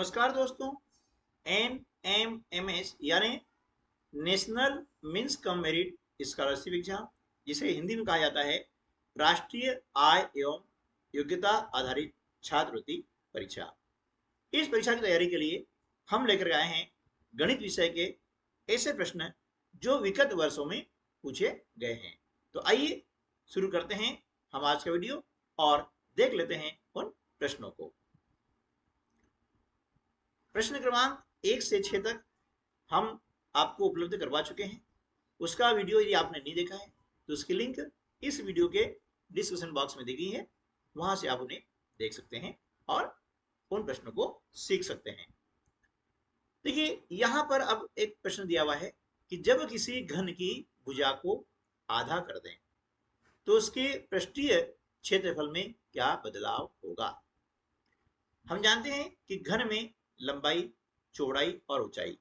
नमस्कार दोस्तों। NMMS यानी national means cum merit scholarship exam, जिसे हिंदी में कहा जाता है राष्ट्रीय आय एवं योग्यता आधारित छात्रवृत्ति परीक्षा। इस परीक्षा की तैयारी के लिए हम लेकर आए हैं गणित विषय के ऐसे प्रश्न जो विगत वर्षों में पूछे गए हैं। तो आइए शुरू करते हैं हम आज का वीडियो और देख लेते हैं उन प्रश्नों को। प्रश्न क्रमांक 1 से 6 तक हम आपको उपलब्ध करवा चुके हैं। उसका वीडियो यदि आपने नहीं देखा है तो उसकी लिंक इस वीडियो के डिस्क्रिप्शन बॉक्स में दी गई है, वहां से आप उन्हें देख सकते हैं और उन प्रश्नों को सीख सकते हैं। देखिए, यहां पर अब एक प्रश्न दिया हुआ है कि जब किसी घन की भुजा को आधा कर दें तो उसके पृष्ठीय क्षेत्रफल में क्या बदलाव होगा। हम जानते हैं कि घन में लंबाई, चौड़ाई और ऊंचाई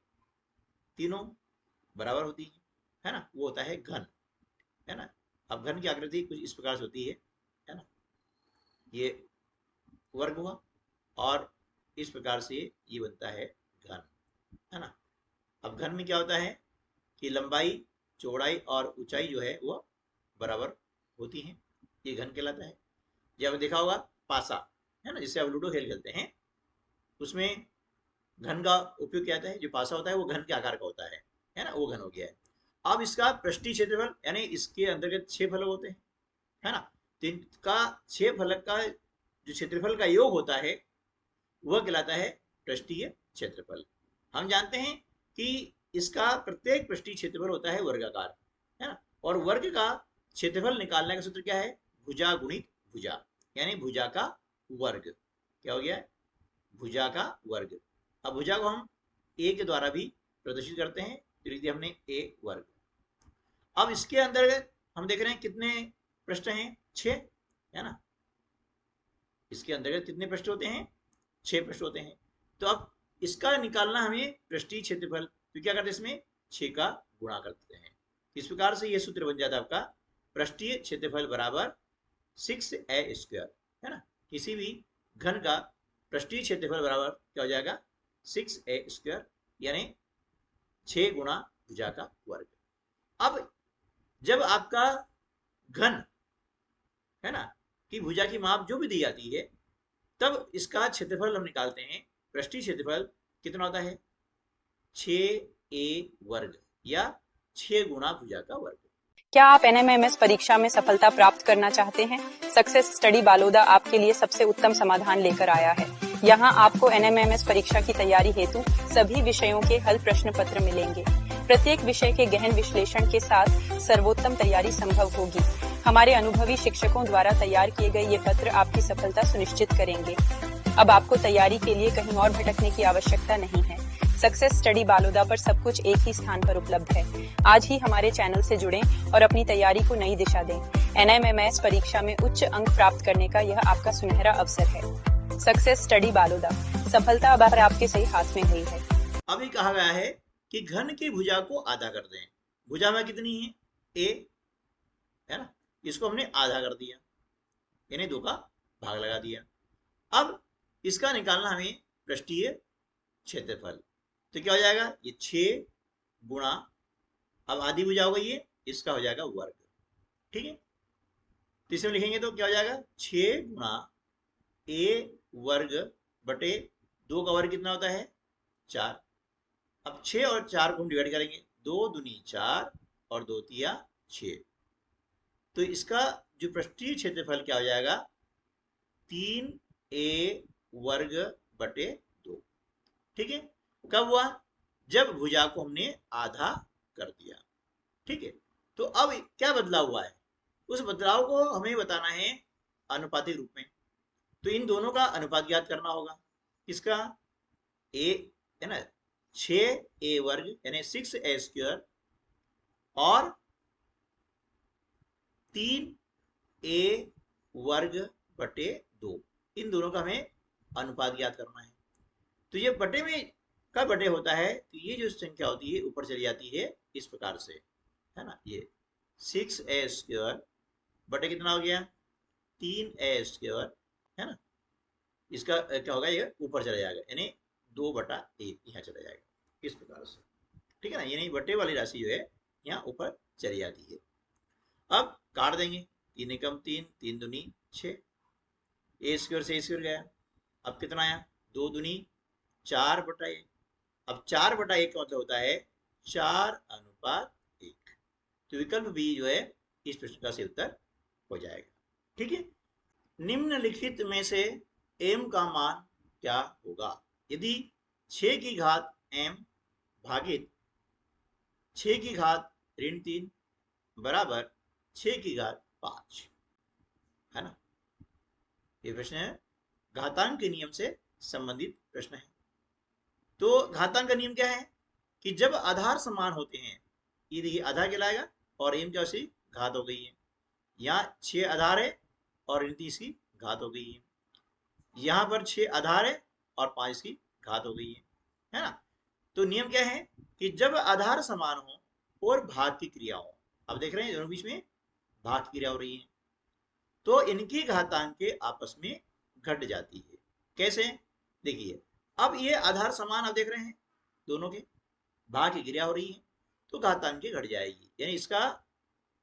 तीनों बराबर होती है ना, वो होता है घन, है ना। अब घन की आकृति कुछ इस प्रकार से होती है ना, ये वर्ग हुआ और इस प्रकार से ये बनता है घन, है ना। अब घन में क्या होता है कि लंबाई, चौड़ाई और ऊंचाई जो है वो बराबर होती है, ये घन कहलाता है। जब देखा होगा पासा, है ना, जिससे आप लूडो खेल खेलते हैं, उसमें घन का उपयोग किया जाता है। जो पासा होता है वो घन के आकार का होता है ना, वो घन हो गया है। अब इसका पृष्ठीय क्षेत्रफल यानी इसके अंतर्गत 6 फलक होते हैं, है ना। तो इनका 6 फलक का जो क्षेत्रफल का योग होता है वह कहलाता है पृष्ठीय क्षेत्रफल। हम जानते हैं कि इसका प्रत्येक पृष्ठीय क्षेत्रफल होता है वर्गाकार, है ना। और वर्ग का क्षेत्रफल निकालने का सूत्र क्या है? भुजा गुणित भुजा, यानी भुजा का वर्ग। क्या हो गया? भुजा का वर्ग। अब भुजा को हम ए के द्वारा भी प्रदर्शित करते हैं, तो लिख दिया हमने ए वर्ग। अब इसके अंतर्गत हम देख रहे हैं कितने पृष्ठ हैं? 6, है ना। इसके अंतर्गत कितने पृष्ठ होते हैं? 6 पृष्ठ होते हैं। तो अब इसका निकालना हमें पृष्ठीय क्षेत्रफल, तो क्या करते हैं इसमें 6 का गुणा करते हैं। इस प्रकार से यह सूत्र बन जाता है आपका पृष्ठीय क्षेत्रफल बराबर 6a², है ना। किसी भी घन का पृष्ठीय क्षेत्रफल बराबर क्या हो जाएगा? 6a², यानी 6 गुणा भुजा का वर्ग। अब जब आपका घन, है ना, कि भुजा की माप जो भी दी जाती है, तब इसका क्षेत्रफल हम निकालते हैं। पृष्ठीय क्षेत्रफल कितना होता है? 6a² या 6 गुणा भुजा का वर्ग। क्या आप NMMS परीक्षा में सफलता प्राप्त करना चाहते हैं? सक्सेस स्टडी बालोदा आपके लिए सबसे उत्तम समाधान लेकर आया है। यहाँ आपको NMMS परीक्षा की तैयारी हेतु सभी विषयों के हल प्रश्न पत्र मिलेंगे। प्रत्येक विषय के गहन विश्लेषण के साथ सर्वोत्तम तैयारी संभव होगी। हमारे अनुभवी शिक्षकों द्वारा तैयार किए गए ये पत्र आपकी सफलता सुनिश्चित करेंगे। अब आपको तैयारी के लिए कहीं और भटकने की आवश्यकता नहीं है। सक्सेस स्टडी बालोदा पर सब कुछ एक ही स्थान पर उपलब्ध है। आज ही हमारे चैनल से जुड़ें और अपनी तैयारी को नई दिशा दें। NMMS परीक्षा में उच्च अंक प्राप्त करने का यह आपका सुनहरा अवसर है। सक्सेस स्टडी बालोदा, सफलता अब आपके सही हाथ में गई है। अभी कहा गया है कि घन की भुजा को आधा कर दें। भुजा में कितनी है? a, है ना। इसको हमने आधा कर दिया, यानी 2 का भाग लगा दिया। अब इसका निकालना हमें पृष्ठीय क्षेत्रफल, तो क्या हो जाएगा? ये 6 गुणा, अब आधी भुजा हो गई है, इसका हो जाएगा वर्ग, ठीक है। तो इसमें लिखेंगे तो क्या हो जाएगा? 6 गुणा a² बटे 2 का वर्ग कितना होता है? 4। अब 6 और 4 को हम डिवाइड करेंगे, 2 दूनी 4 और 2 तिया 6। तो इसका जो पृष्ठीय क्षेत्रफल क्या हो जाएगा? 3a² बटे 2, ठीक है। कब हुआ? जब भुजा को हमने आधा कर दिया, ठीक है। तो अब क्या बदलाव हुआ है? उस बदलाव को हमें बताना है अनुपातिक रूप में। तो इन दोनों का अनुपात ज्ञात करना होगा। किसका? a, है ना, 6a² यानी 6a² और 3a² बटे 2, इन दोनों का हमें अनुपात ज्ञात करना है। तो ये बटे में का बटे होता है, तो ये जो संख्या होती है ऊपर चली जाती है इस प्रकार से, है ना। ये 6a² बटे कितना हो गया? 3a², है ना। इसका क्या होगा? ये ऊपर चला जाएगा, यानी 2/1 यहाँ चला जाएगा, इस प्रकार से, ठीक है ना। यानी बटे वाली राशि जो है यहाँ ऊपर चली जाती है। अब काट देंगे, 3 एकम 3, 3 दूनी 6, ए स्क्वायर से ए स्क्वायर गया। अब कितना आया, 2 दूनी 4/1। अब 4/1 का मतलब होता है 4:1। तो विकल्प बी जो है इस प्रश्न का सही उत्तर हो जाएगा, ठीक है। निम्नलिखित में से m का मान क्या होगा? यदि 6 की घात m भागित 6 की घात ऋण 3 बराबर 6 की घात 5, है ना। ये प्रश्न है, घातांक के नियम से संबंधित प्रश्न है। तो घातांक का नियम क्या है कि जब आधार समान होते हैं, ये देखिए आधा कहलाएगा और m क्या सी घात हो गई है। यहाँ 6 आधार है और ऋण 3 की घात हो गई है। यहाँ पर 6 आधार है और 5 की घात हो गई है ना। तो नियम क्या है कि जब आधार समान हो और भाग की क्रिया हो, अब देख रहे हैं दोनों बीच में भाग की क्रिया हो रही है, तो इनकी घातांकें आपस में घट जाती है। कैसे? देखिए, अब ये आधार समान आप देख रहे हैं, दोनों के भाग की क्रिया हो रही है, तो घातांकें घट जाएगी। यानी इसका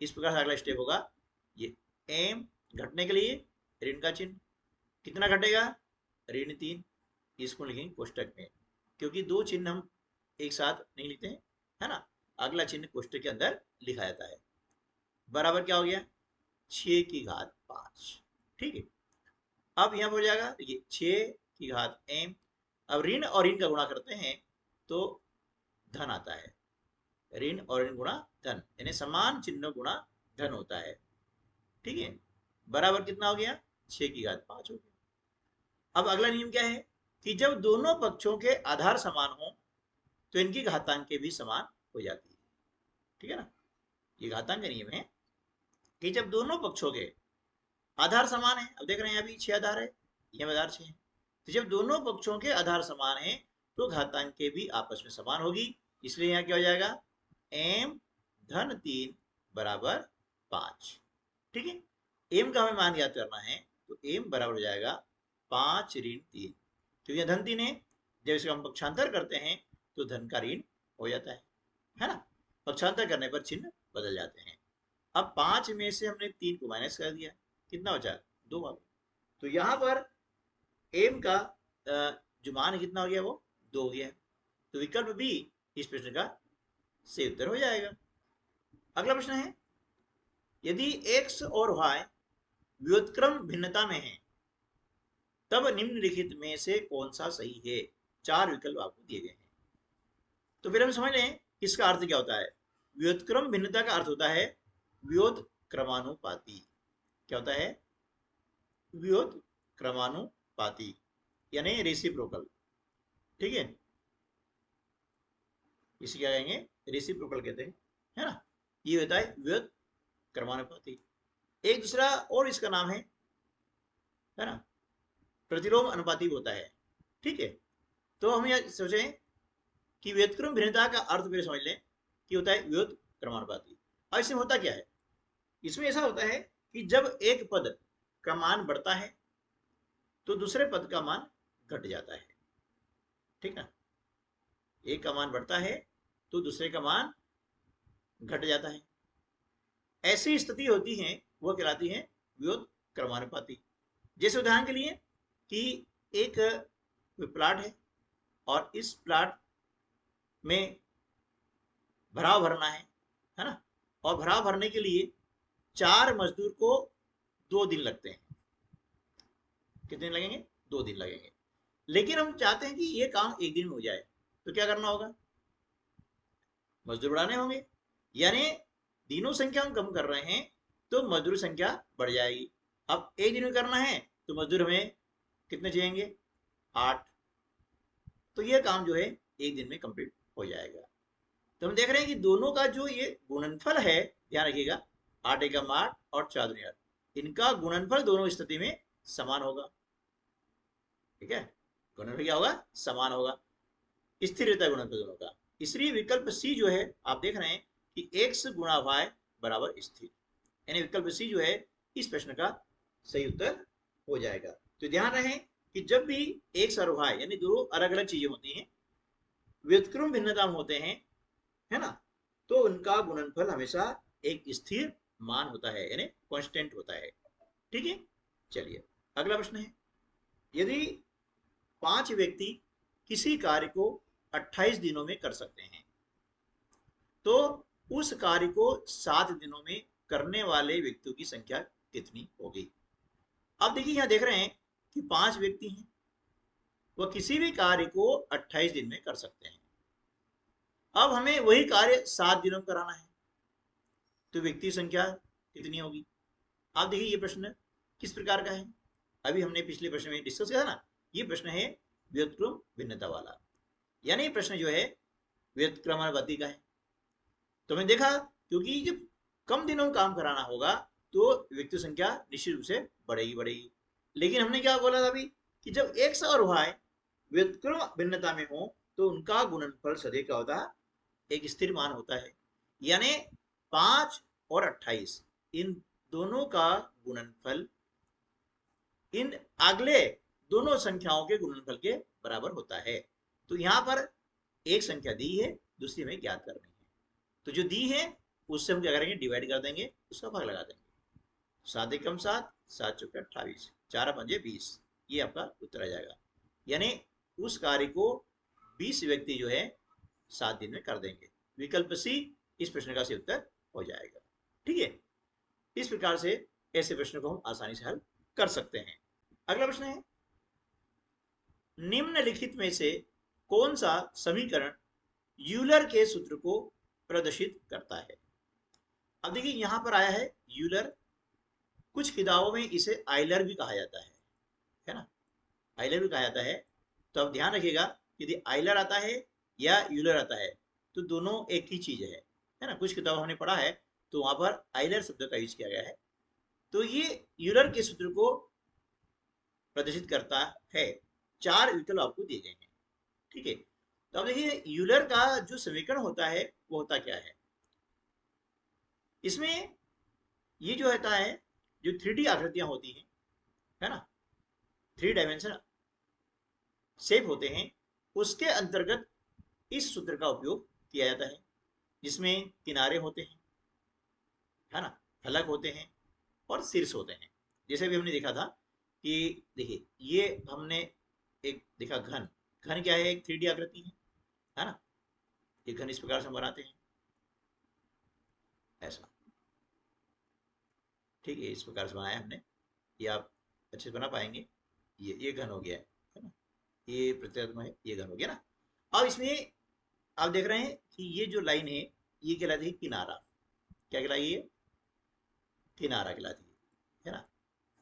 इस प्रकार से अगला स्टेप होगा, ये m घटने के लिए ऋण का चिन्ह, कितना घटेगा, ऋण 3, इसको लिखेंगे कोष्टक में, क्योंकि दो चिन्ह हम एक साथ नहीं लिखते हैं, है ना। अगला चिन्ह कोष्टक के अंदर लिखा जाता है। बराबर क्या हो गया, 6 की घात 5, ठीक है। अब यहाँ हो जाएगा, देखिए 6 की घात m, अब ऋण और ऋण का गुणा करते हैं तो धन आता है, ऋण और ऋण गुणा धन, यानी समान चिन्ह गुणा धन होता है, ठीक है। बराबर कितना हो गया, 6 की घात 5 हो गया। अब अगला नियम क्या है कि जब दोनों पक्षों के आधार समान हो तो इनकी घातांकें भी समान हो जाती है, ठीक है ना। ये घातांक का नियम है कि जब दोनों पक्षों के आधार समान है, अब देख रहे हैं अभी 6 आधार है, यह आधार 6 है, तो जब दोनों पक्षों के आधार समान है तो घातांकें भी आपस में समान होगी, इसलिए यहाँ क्या हो जाएगा, m धन 3 बराबर 5, ठीक है। m का हमें मान ज्ञात करना है, तो m बराबर हो जाएगा 5 ऋण 3, तो यह धन 3 है, जब इसका हम पक्षांतर करते हैं तो धन का ऋण हो जाता है ना। पक्षांतर करने पर चिन्ह बदल जाते हैं। अब 5 में से हमने 3 को माइनस कर दिया, कितना बचा, 2 आ गया। तो यहाँ पर m का जो मान है कितना हो गया, वो 2 हो गया। तो विकल्प बी इस प्रश्न का सही उत्तर हो जाएगा। अगला प्रश्न है, यदि x और y व्युत्क्रम भिन्नता में है तब निम्नलिखित में से कौन सा सही है? 4 विकल्प आपको दिए गए हैं। तो फिर हम समझ लें इसका अर्थ क्या होता है। व्युत्क्रम भिन्नता का अर्थ होता है व्युत्क्रमानुपाती। क्या होता है, व्युत्क्रमानुपाती, यानी रेसिप्रोकल, ठीक है। इसे क्या कहेंगे, रेसिप्रोकल कहते हैं, है ना। ये होता है व्युत्क्रमानुपाती। एक दूसरा और इसका नाम है ना, प्रतिलोम अनुपाती होता है, ठीक है। तो हम यह सोचें कि व्युत्क्रम भिन्नता का अर्थ भी समझ लें कि होता है व्युत्क्रमानुपाती। अब इसमें होता क्या है, इसमें ऐसा होता है कि जब एक पद का मान बढ़ता है तो दूसरे पद का मान घट जाता है, ठीक है। एक का मान बढ़ता है तो दूसरे का मान घट जाता है। ऐसी स्थिति होती है वह कहलाती है व्युत्क्रमानुपाती। जैसे उदाहरण के लिए कि एक प्लाट है और इस प्लाट में भराव भरना है ना, और भराव भरने के लिए 4 मजदूर को 2 दिन लगते हैं। कितने दिन लगेंगे, 2 दिन लगेंगे। लेकिन हम चाहते हैं कि ये काम एक दिन में हो जाए, तो क्या करना होगा, मजदूर बढ़ाने होंगे, यानी दिनों संख्या हम कम कर रहे हैं तो मजदूर संख्या बढ़ जाएगी। अब एक दिन में करना है तो मजदूर हमें कितने चाहिए, 8, तो ये काम जो है एक दिन में कंप्लीट हो जाएगा। तो हम देख रहे हैं कि दोनों का जो ये गुणनफल है, ध्यान रखिएगा, 8 एकम 8 और 4 दूनी 8, इनका गुणनफल दोनों स्थिति में समान होगा, ठीक है। गुणनफल क्या होगा, समान होगा, स्थिर रहता है गुणनफल दोनों का। इसलिए विकल्प सी जो है आप देख रहे हैं कि x गुणा y बराबर स्थिर, यानी विकल्प सी जो है इस प्रश्न का सही उत्तर हो जाएगा। तो ध्यान रहे कि जब भी एक सर्वहाय यानी दो अलग अलग चीजें होती हैं, व्युत्क्रम भिन्नता होते हैं, है ना, तो उनका गुणनफल हमेशा एक स्थिर मान होता है, यानी कांस्टेंट होता है। ठीक है, चलिए अगला प्रश्न है, यदि 5 व्यक्ति किसी कार्य को 28 दिनों में कर सकते हैं, तो उस कार्य को 7 दिनों में करने वाले व्यक्तियों की संख्या कितनी होगी। अब देखिए यहां देख रहे हैं कि 5 व्यक्ति हैं, वह किसी भी कार्य को 28 दिन में कर सकते हैं। अब हमें वही कार्य 7 दिनों में कराना है, तो व्यक्ति संख्या कितनी होगी। आप देखिए ये प्रश्न किस प्रकार का है, अभी हमने पिछले प्रश्न में डिस्कस किया था ना, ये प्रश्न है व्युत्क्रम भिन्नता वाला, यानी ये प्रश्न जो है व्युत्क्रमानुपाती का है। तो मैंने देखा क्योंकि जब कम दिनों में काम कराना होगा तो व्यक्ति संख्या निश्चित रूप से बढ़ेगी बढ़ेगी। लेकिन हमने क्या बोला था अभी कि जब एक सा और y व्युत्क्रम भिन्नता में हो तो उनका गुणनफल सदैव क्या होता है, एक स्थिर मान होता है। यानी 5 और 28 इन दोनों का गुणनफल इन अगले दोनों संख्याओं के गुणनफल के बराबर होता है। तो यहां पर एक संख्या दी है, दूसरी हमें ज्ञात करनी है, तो जो दी है उससे हम क्या करेंगे, डिवाइड कर देंगे, उसका भाग लगा देंगे। 7 एकम 7, 7 चौके 28, 4 पंजे 20, ये आपका उत्तर आ जाएगा। यानी उस कार्य को 20 व्यक्ति जो है 7 दिन में कर देंगे। विकल्प सी इस प्रश्न का सही उत्तर हो जाएगा। ठीक है, इस प्रकार से ऐसे प्रश्न को हम आसानी से हल कर सकते हैं। अगला प्रश्न है, निम्नलिखित में से कौन सा समीकरण यूलर के सूत्र को प्रदर्शित करता है। अब देखिए यहां पर आया है यूलर, कुछ किताबों में इसे आइलर भी कहा जाता है ना, आइलर भी कहा जाता है। तो अब ध्यान रखिएगा, यदि आइलर आता है या यूलर आता है तो दोनों एक ही चीज है ना। कुछ किताबों हमने पढ़ा है तो वहां पर आइलर शब्द का यूज किया गया है। तो ये यूलर के सूत्र को प्रदर्शित करता है। 4 विकल्प आपको दिए गए हैं। ठीक है, तो अब देखिए यूलर का जो समीकरण होता है वो होता क्या है। इसमें ये जो होता है, जो 3D आकृतियां होती हैं, है ना, 3 डायमेंशन शेप होते हैं, उसके अंतर्गत इस सूत्र का उपयोग किया जाता है, जिसमें किनारे होते हैं, है ना, फलक होते हैं और शीर्ष होते हैं। जैसे भी हमने देखा था कि देखिए ये हमने एक देखा घन, घन क्या है, एक 3D आकृति है ना, ये घन इस प्रकार से हम बनाते हैं ऐसा। ठीक है, इस प्रकार से बनाया हमने, ये आप अच्छे से बना पाएंगे। ये घन हो गया है ना, ये प्रत्यात्म है, ये घन हो गया ना। अब इसमें आप देख रहे हैं कि ये जो लाइन है ये कहलाती है किनारा। क्या कहलाई है, किनारा कहलाती है ना।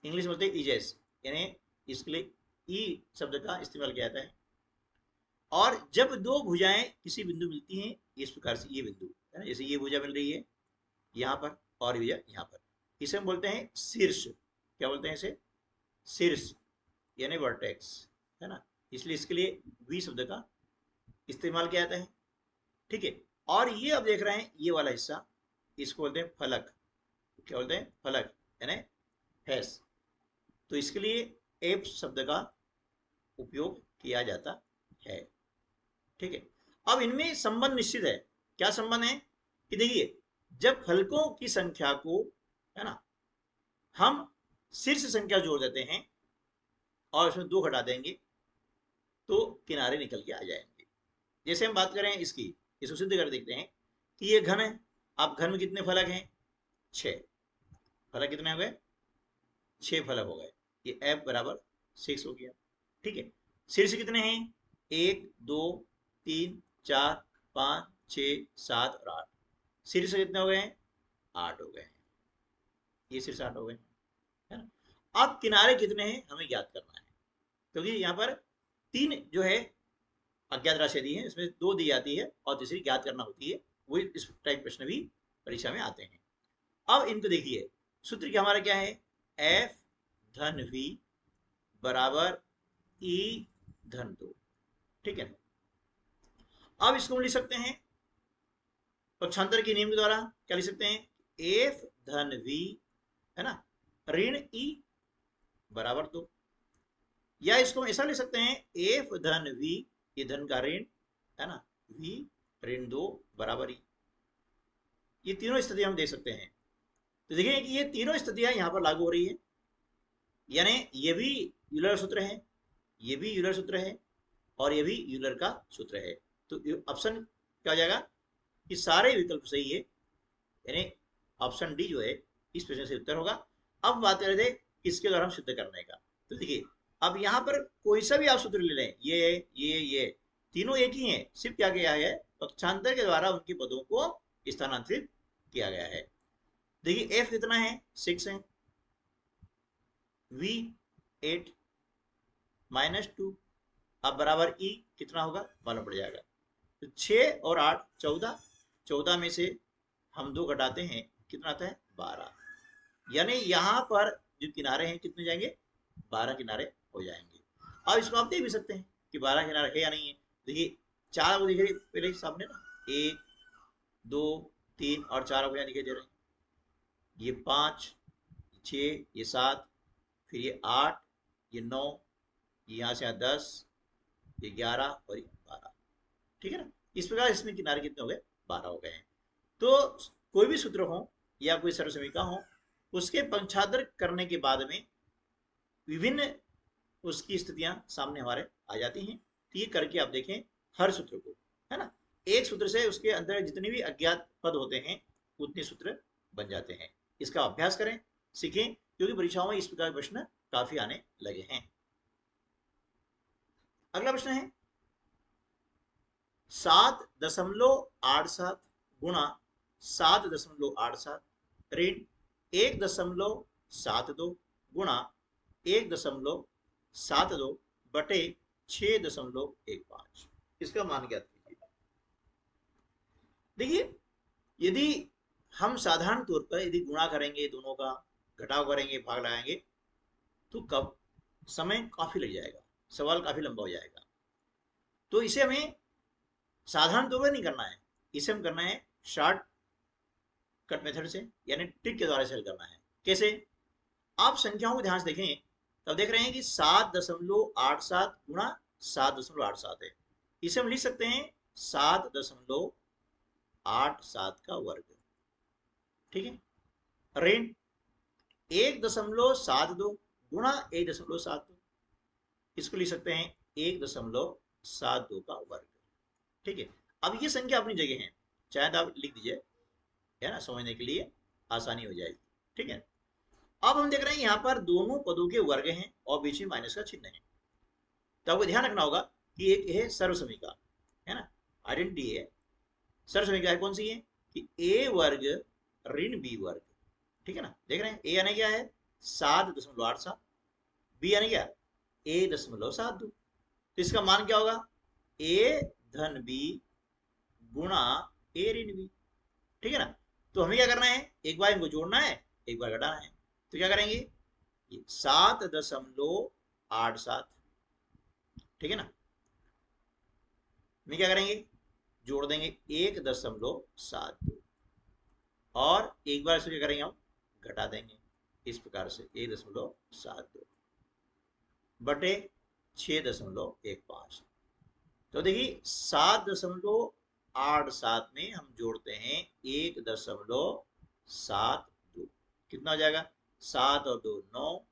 इंग्लिश में बोलते हैं इजेस, यानी इसके लिए ई शब्द का इस्तेमाल किया जाता है। और जब दो भुजाएं किसी बिंदु मिलती हैं, इस प्रकार से ये बिंदु है ना, जैसे ये भुजा मिल रही है यहाँ पर और भुजा यहाँ पर, इसे हम बोलते हैं शीर्ष। क्या बोलते हैं इसे, शीर्ष यानी वर्टेक्स, है ना। इसलिए इसके लिए वी शब्द का इस्तेमाल किया जाता है। ठीक है, और ये अब देख रहे हैं ये वाला हिस्सा, इसको बोलते हैं फलक। क्या बोलते हैं, फलक यानी फैस। तो इसके लिए एप शब्द का उपयोग किया जाता है। ठीक है, अब इनमें संबंध निश्चित है। क्या संबंध है कि देखिए जब फलकों की संख्या को, है ना, हम शीर्ष संख्या जोड़ देते हैं और उसमें 2 घटा देंगे तो किनारे निकल के आ जाएंगे। जैसे हम बात करें इसकी, इसको सिद्ध कर देखते हैं कि ये घन है। आप घन में कितने फलक हैं, 6 फलक। कितने हो गए, 6 फलक हो गए। ये एफ बराबर 6 हो गया। ठीक है, शीर्ष कितने हैं, 1 2 3 4 5 6 7 और 8। शीर्ष कितने हो गए हैं, 8 हो गए हैं। ये शीर्ष 8 हो गए, है ना। अब किनारे कितने हैं हमें ज्ञात करना है, क्योंकि यहाँ पर 3 जो है अज्ञात राशि दी है, इसमें 2 दी जाती है और तीसरी ज्ञात करना होती है। वही इस टाइप प्रश्न भी परीक्षा में आते हैं। अब इनको देखिए, सूत्र क्या हमारा क्या है, एफ धन वी बराबर ई धन 2। ठीक है, अब इसको हम लिख सकते हैं पक्षांतर के नियम के द्वारा। क्या लिख सकते हैं, एफ धन वी, है ना, ऋण ई बराबर 2। या इसको ऐसा ले सकते हैं एफ धन वी, ये धन का ऋण है ना, वी ऋण 2 बराबर ई। ये तीनों स्थितियां हम देख सकते हैं। तो देखिए कि ये तीनों स्थितियां यहां पर लागू हो रही है, यानी ये भी यूलर सूत्र है, ये भी यूलर सूत्र है, और ये भी यूलर का सूत्र है। तो ऑप्शन क्या हो जाएगा कि सारे विकल्प सही है, यानी ऑप्शन डी जो है इस प्रश्न से उत्तर होगा। अब बात कर रहे थे किसके द्वारा हम सिद्ध करने का। तो देखिए अब यहाँ पर कोई सा भी आप सूत्र ले लें, ये तीनों एक ही हैं, सिर्फ क्या किया है पक्षांतर के द्वारा उनके पदों को स्थानांतरित किया गया है। देखिए एफ कितना है 6 है, वी 8 -2, अब बराबर ई कितना होगा मालूम पड़ जाएगा। तो 6 और 8 14, 14 में से हम 2 घटाते हैं कितना आता है 12, यानी यहाँ पर जो किनारे हैं कितने जाएंगे 12 किनारे हो जाएंगे। अब इसको आप देख भी सकते हैं कि 12 किनारे है या नहीं है। देखिए 4 को देखिए पहले सामने ना, 1 2 3 और 4 को यहाँ दिखाई दे रहे हैं, ये 5 6 ये 7 फिर ये 8 ये 9, यहाँ से 10 ये 11 और ये 12, ठीक है ना। इस प्रकार इसमें किनारे कितने हो गए 12 हो गए हैं। तो कोई भी सूत्र हो या कोई सर्वसमीका हो, उसके पंचांतर करने के बाद में विभिन्न उसकी स्थितियां सामने हमारे आ जाती हैं। तो ये करके आप देखें हर सूत्र को, है ना, एक सूत्र से उसके अंदर जितने भी अज्ञात पद होते हैं उतने सूत्र बन जाते हैं। इसका अभ्यास करें, सीखें, क्योंकि परीक्षाओं में इस प्रकार के प्रश्न काफी आने लगे हैं। अगला प्रश्न है 7.87 गुणा 7.87 ऋण 1.72 गुणा 1.72 बटे 6.15, इसका मान ज्ञात कीजिए। देखिए यदि हम साधारण तौर पर यदि गुणा करेंगे, दोनों का घटाव करेंगे, भाग लगाएंगे, तो कब समय काफी लग जाएगा, सवाल काफी लंबा हो जाएगा। तो इसे हमें साधारण तौर पर नहीं करना है, इसे हम करना है शॉर्ट कट मेथड से, यानी ट्रिक के द्वारा से हल करना है। कैसे, आप संख्याओं को ध्यान से देखें तब देख रहे हैं कि 7.87 गुणा 7.87 है, इसे हम लिख सकते हैं 7.87 का वर्ग, ठीक है। ऋण 1.72 गुणा 1.72, इसको लिख सकते हैं 1.72 का वर्ग, ठीक है। अब ये संख्या अपनी जगह है, चाहे तो आप लिख दीजिए, है ना, समझने के लिए आसानी हो जाएगी, ठीक है। अब हम देख रहे हैं यहाँ पर दोनों पदों के वर्ग हैं और बीच में माइनस का चिन्ह है। तो आपको ध्यान रखना होगा कि एक है सर्वसमीका, है ना, आइडेंटिटी है। सर्वसमीका है कौन सी है कि a वर्ग ऋण b वर्ग, ठीक है ना। देख रहे हैं a यानी क्या है 7.87, b यानी क्या 1.72, तो इसका मान क्या होगा a धन b गुणा a ऋण b, ठीक है ना। तो हमें क्या करना है, एक बार इनको जोड़ना है, एक बार घटाना है। तो क्या करेंगे 7.87, ठीक है ना, हम क्या करेंगे जोड़ देंगे 1.72 और एक बार इसे क्या करेंगे हम घटा देंगे, इस प्रकार से 1.72 बटे 6.15। तो देखिए 7.87 में हम जोड़ते हैं 1.72, कितना हो जाएगा 7 और 2 9,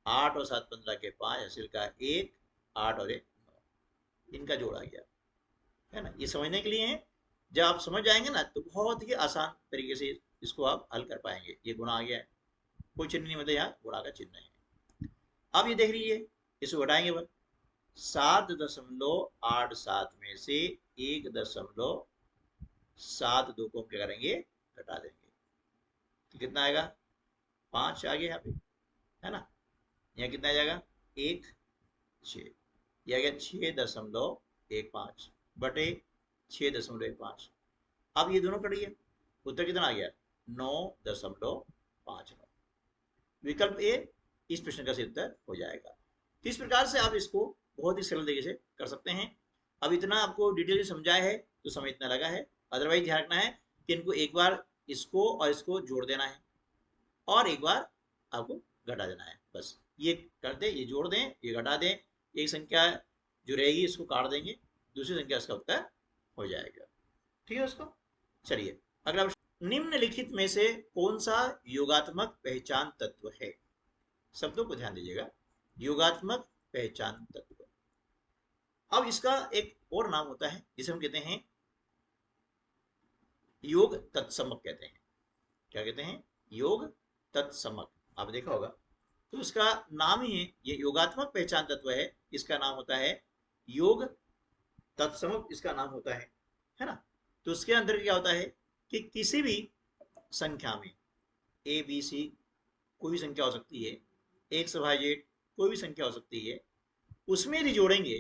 8 और 7 15 के 5, हासिल का 1, 8 और 1 9, इनका जोड़ा गया, है ना। ये समझने के लिए है, जब आप समझ जाएंगे ना तो बहुत ही आसान तरीके से इसको आप हल कर पाएंगे। ये गुणा आ गया है, कोई चिन्ह नहीं, मतलब यहाँ गुणा का चिन्ह है। अब ये देख लीजिए, इसको घटाएंगे बस 7.87 में से 1.72 को हम क्या करेंगे घटा देंगे, तो कितना आएगा 5 आ गया यहाँ पे, है ना। यहाँ कितना आ जाएगा 1 6, यह आ गया 6.15 बटे 6.15। अब ये दोनों कटिए, उत्तर कितना आ गया 9.59। विकल्प ए इस प्रश्न का उत्तर हो जाएगा। तो इस प्रकार से आप इसको बहुत ही सरल तरीके से कर सकते हैं। अब इतना आपको डिटेल में समझाया है तो समय इतना लगा है, अदरवाइज ध्यान रखना है कि इनको एक बार इसको और इसको जोड़ देना है और एक बार आपको घटा देना है, बस ये कर दें, ये जोड़ दें, ये घटा दें, एक संख्या जो रहेगी इसको काट देंगे, दूसरी संख्या इसका उत्तर हो जाएगा। ठीक है दोस्तों, चलिए अगला प्रश्न, निम्नलिखित में से कौन सा योगात्मक पहचान तत्व है? शब्दों को ध्यान दीजिएगा, योगात्मक पहचान तत्व। अब इसका एक और नाम होता है जिसे हम कहते हैं योग तत्समक कहते हैं। क्या कहते हैं? योग तत्समक। आप देखा होगा, तो उसका नाम ही है, ये योगात्मक पहचान तत्व है, इसका नाम होता है योग तत्समक, इसका नाम होता है ना। तो उसके अंदर क्या होता है कि किसी भी संख्या में ए बी सी कोई भी संख्या हो सकती है, एक से भाज्य कोई भी संख्या हो सकती है, उसमें यदि जोड़ेंगे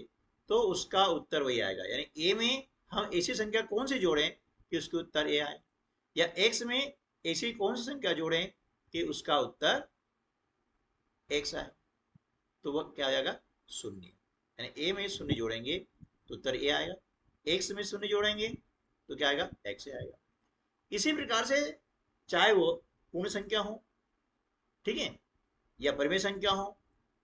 तो उसका उत्तर वही आएगा। यानी ए में हम ऐसी संख्या कौन सी जोड़ें कि उसके उत्तर ए आए, या एक्स में ऐसी कौन सी संख्या जोड़ें कि उसका उत्तर एक्स आए, तो वह क्या आ जाएगा? शून्य। यानी ए में शून्य जोड़ेंगे तो उत्तर ए आएगा, एक्स में शून्य जोड़ेंगे तो क्या आएगा? एक्स आएगा। इसी प्रकार से चाहे वो पूर्ण संख्या हो, ठीक है, या परिमेय संख्या हो,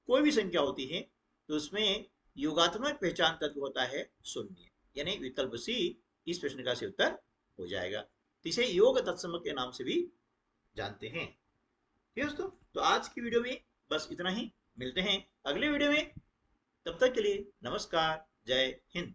कोई भी संख्या होती है तो उसमें योगात्मक पहचान तत्व होता है शून्य। यानी विकल्प सी इस प्रश्न का सही उत्तर हो जाएगा। तो इसे योग तत्समक के नाम से भी जानते हैं। ठीक है दोस्तों, तो आज की वीडियो में बस इतना ही, मिलते हैं अगले वीडियो में, तब तक के लिए नमस्कार, जय हिंद।